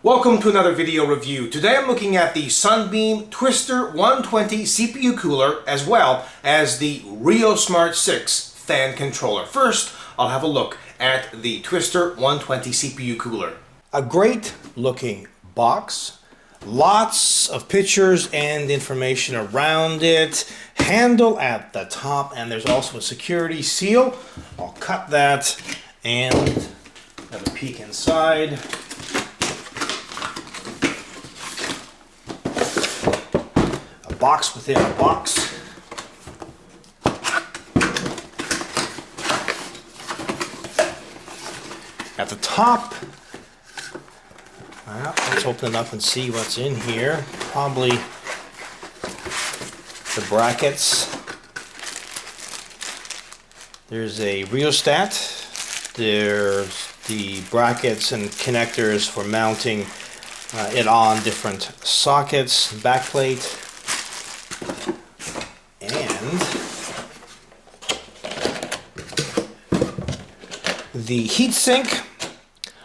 Welcome to another video review. Today I'm looking at the Sunbeam Twister 120 CPU cooler as well as the Rheosmart 6 fan controller. First, I'll have a look at the Twister 120 CPU cooler. A great looking box. Lots of pictures and information around it. Handle at the top, and there's also a security seal. I'll cut that and have a peek inside. Box within a box. At the top, let's open it up and see what's in here. Probably the brackets. There's a rheostat. There's the brackets and connectors for mounting it on different sockets, backplate. And the heatsink,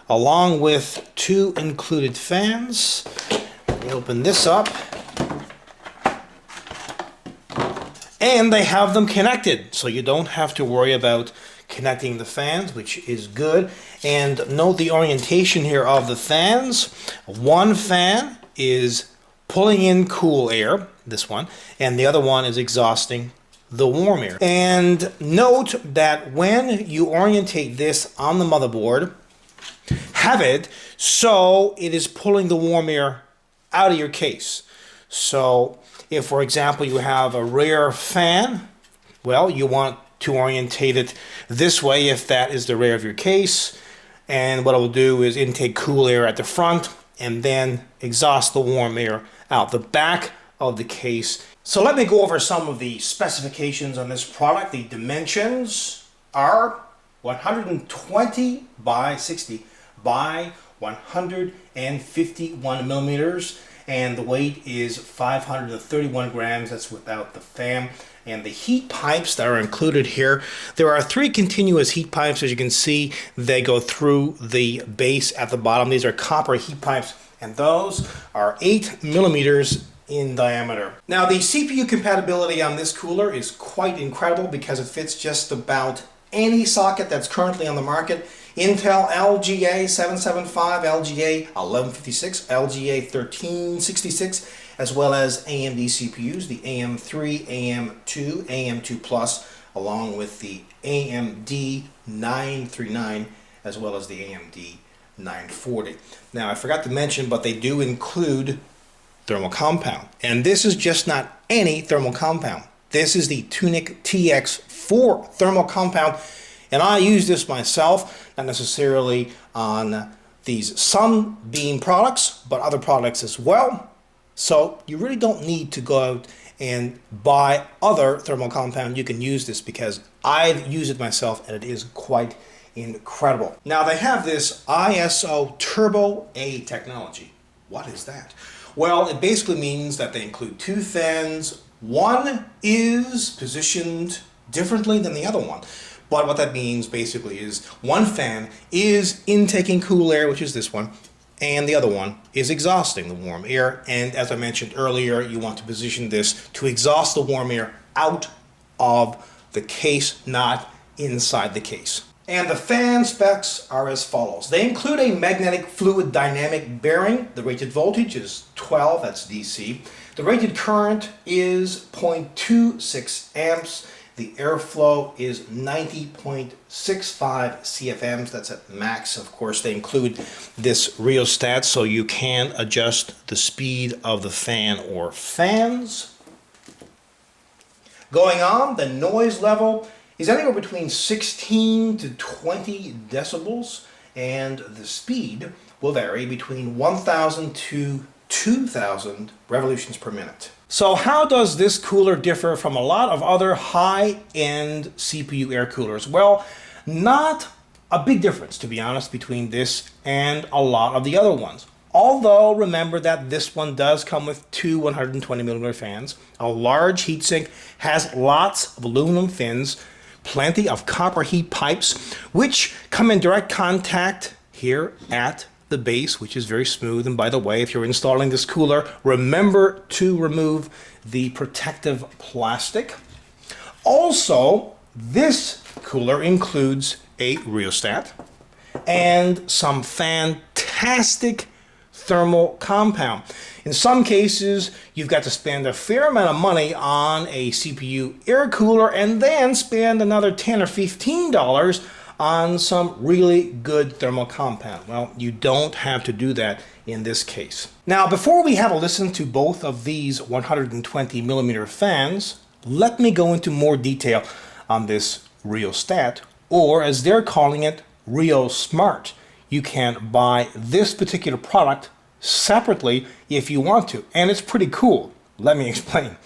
along with two included fans. Let me open this up. And they have them connected, so you don't have to worry about connecting the fans, which is good. And note the orientation here of the fans. One fan is pulling in cool air, this one, and the other one is exhausting the warm air. And note that when you orientate this on the motherboard, have it so it is pulling the warm air out of your case. So if, for example, you have a rear fan, well, you want to orientate it this way if that is the rear of your case. And what it will do is intake cool air at the front and then exhaust the warm air out the back of the case. So let me go over some of the specifications on this product. The dimensions are 120 by 60 by 151 millimeters, and the weight is 531 grams. That's without the fan. And the heat pipes that are included here, there are three continuous heat pipes. As you can see, they go through the base at the bottom. These are copper heat pipes, and those are 8 millimeters in diameter. Now, the CPU compatibility on this cooler is quite incredible because it fits just about any socket that's currently on the market. Intel LGA 775, LGA 1156, LGA 1366, as well as AMD CPUs, the AM3, AM2, AM2 Plus, along with the AMD 939, as well as the AMD 940. Now, I forgot to mention, but they do include thermal compound. And this is just not any thermal compound. This is the Tunic TX4 thermal compound. And I use this myself, not necessarily on these Sunbeam products, but other products as well. So you really don't need to go out and buy other thermal compound. You can use this because I've used it myself and it is quite incredible. Now they have this ISO Turbo A technology. What is that? Well, it basically means that they include two fans. One is positioned differently than the other one. But what that means basically is one fan is intaking cool air, which is this one, and the other one is exhausting the warm air. And as I mentioned earlier, you want to position this to exhaust the warm air out of the case, not inside the case. And the fan specs are as follows. They include a magnetic fluid dynamic bearing. The rated voltage is 12, that's DC. The rated current is 0.26 amps. The airflow is 90.65 CFMs. That's at max. Of course, they include this rheostat, so you can adjust the speed of the fan or fans. Going on, the noise level is anywhere between 16 to 20 decibels, and the speed will vary between 1,000 to 2,000 revolutions per minute. So how does this cooler differ from a lot of other high-end CPU air coolers? Well, not a big difference, to be honest, between this and a lot of the other ones. Although, remember that this one does come with two 120 millimeter fans, a large heatsink, has lots of aluminum fins, plenty of copper heat pipes, which come in direct contact here at the base, which is very smooth. And by the way, if you're installing this cooler, remember to remove the protective plastic. Also, this cooler includes a rheostat and some fantastic thermal compound. In some cases, you've got to spend a fair amount of money on a CPU air cooler and then spend another $10 or $15 on some really good thermal compound. Well, you don't have to do that in this case. Now, before we have a listen to both of these 120 millimeter fans, let me go into more detail on this rheostat, or as they're calling it, Rheosmart. You can buy this particular product separately if you want to, and it's pretty cool. Let me explain.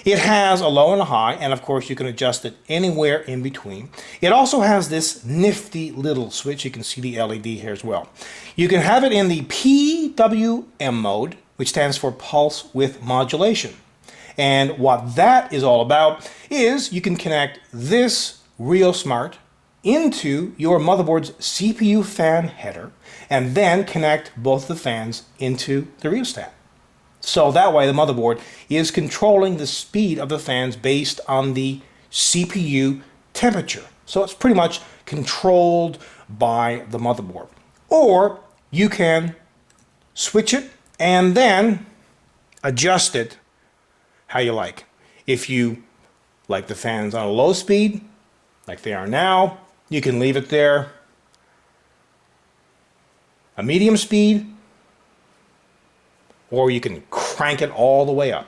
It has a low and a high, and of course you can adjust it anywhere in between. It also has this nifty little switch. You can see the LED here as well. You can have it in the PWM mode, which stands for pulse width modulation. And what that is all about is you can connect this Rheosmart into your motherboard's CPU fan header and then connect both the fans into the rheostat. So that way the motherboard is controlling the speed of the fans based on the CPU temperature. So it's pretty much controlled by the motherboard. Or you can switch it and then adjust it how you like. If you like the fans on a low speed, like they are now, you can leave it there. A medium speed, or you can crank it all the way up.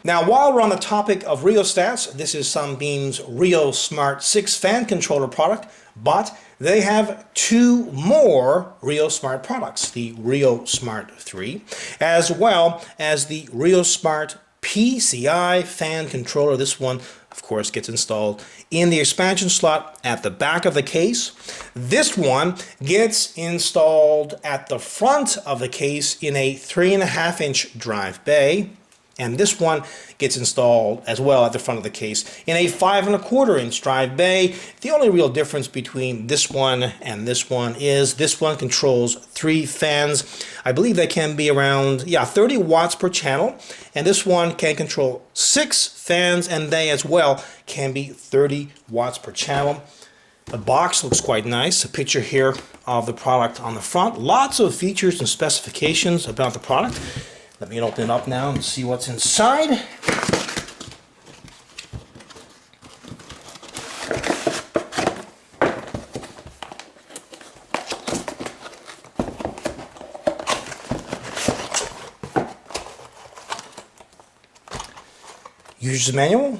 Now, while we're on the topic of rheostats, this is Sunbeam's Rheosmart 6 fan controller product, but they have two more Rheosmart products, the Rheosmart 3, as well as the Rheosmart PCI fan controller. This one, of course, gets installed in the expansion slot at the back of the case. This one gets installed at the front of the case in a 3.5-inch drive bay. And this one gets installed as well at the front of the case in a 5.25-inch drive bay. The only real difference between this one and this one is this one controls 3 fans. I believe they can be around 30 watts per channel, and this one can control 6 fans, and they as well can be 30 watts per channel. The box looks quite nice. A picture here of the product on the front. Lots of features and specifications about the product. Let me open it up now and see what's inside. User's manual.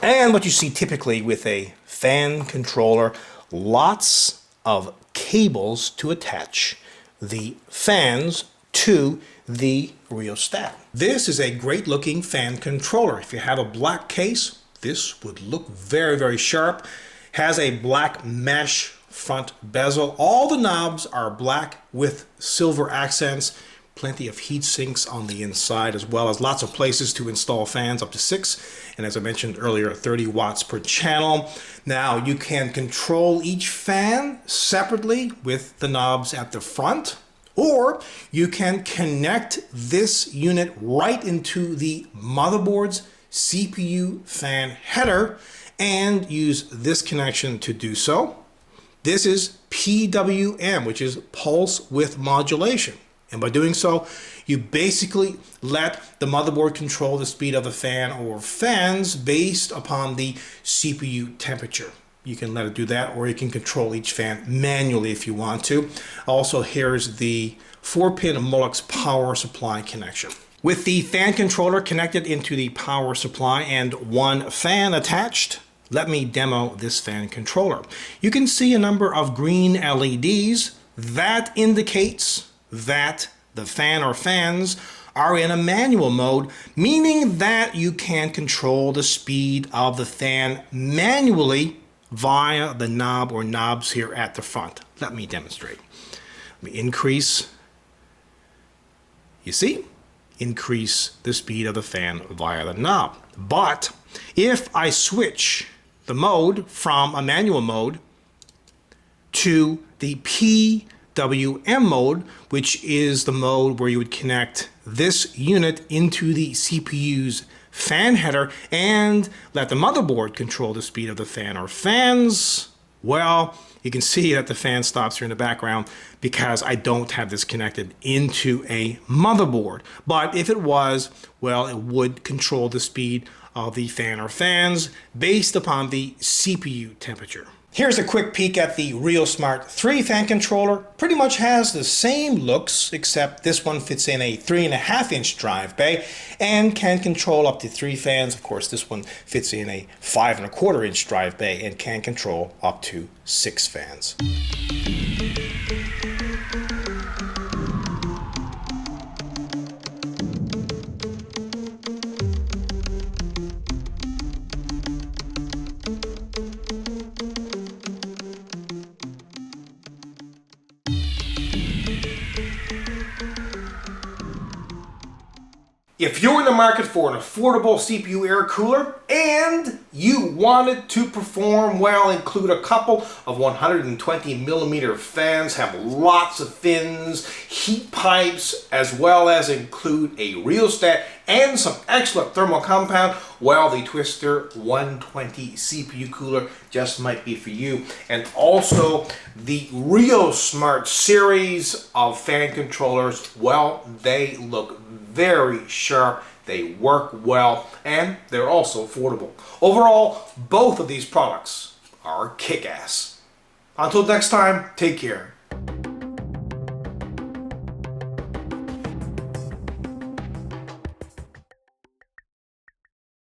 And what you see typically with a fan controller, lots of cables to attach the fans to the rheostat. This is a great looking fan controller. If you have a black case, this would look very, very sharp. Has a black mesh front bezel. All the knobs are black with silver accents. Plenty of heat sinks on the inside, as well as lots of places to install fans, up to 6. And as I mentioned earlier, 30 watts per channel. Now you can control each fan separately with the knobs at the front, or you can connect this unit right into the motherboard's CPU fan header and use this connection to do so. This is PWM, which is pulse width modulation. And by doing so, you basically let the motherboard control the speed of the fan or fans based upon the CPU temperature. You can let it do that, or you can control each fan manually if you want to. Also, here's the 4-pin Molex power supply connection. With the fan controller connected into the power supply and one fan attached, let me demo this fan controller. You can see a number of green LEDs. That indicates that the fan or fans are in a manual mode, meaning that you can control the speed of the fan manually via the knob or knobs here at the front. Let me demonstrate. Let me increase. You see? Increase the speed of the fan via the knob. But if I switch the mode from a manual mode to the PWM mode, which is the mode where you would connect this unit into the CPU's fan header and let the motherboard control the speed of the fan. Or fans, well, you can see that the fan stops here in the background because I don't have this connected into a motherboard. But if it was, well, it would control the speed of the fan or fans based upon the CPU temperature. Here's a quick peek at the Rheosmart 3 fan controller. Pretty much has the same looks, except this one fits in a 3.5-inch drive bay and can control up to 3 fans. Of course, this one fits in a 5.25-inch drive bay and can control up to 6 fans. If you're in the market for an affordable CPU air cooler and you want it to perform well, include a couple of 120mm fans, have lots of fins, heat pipes, as well as include a rheostat and some excellent thermal compound, well, the Twister 120 CPU cooler just might be for you. And also the Rheosmart series of fan controllers, well, they look very sharp, they work well, and they're also affordable. Overall, both of these products are kick-ass. Until next time, take care.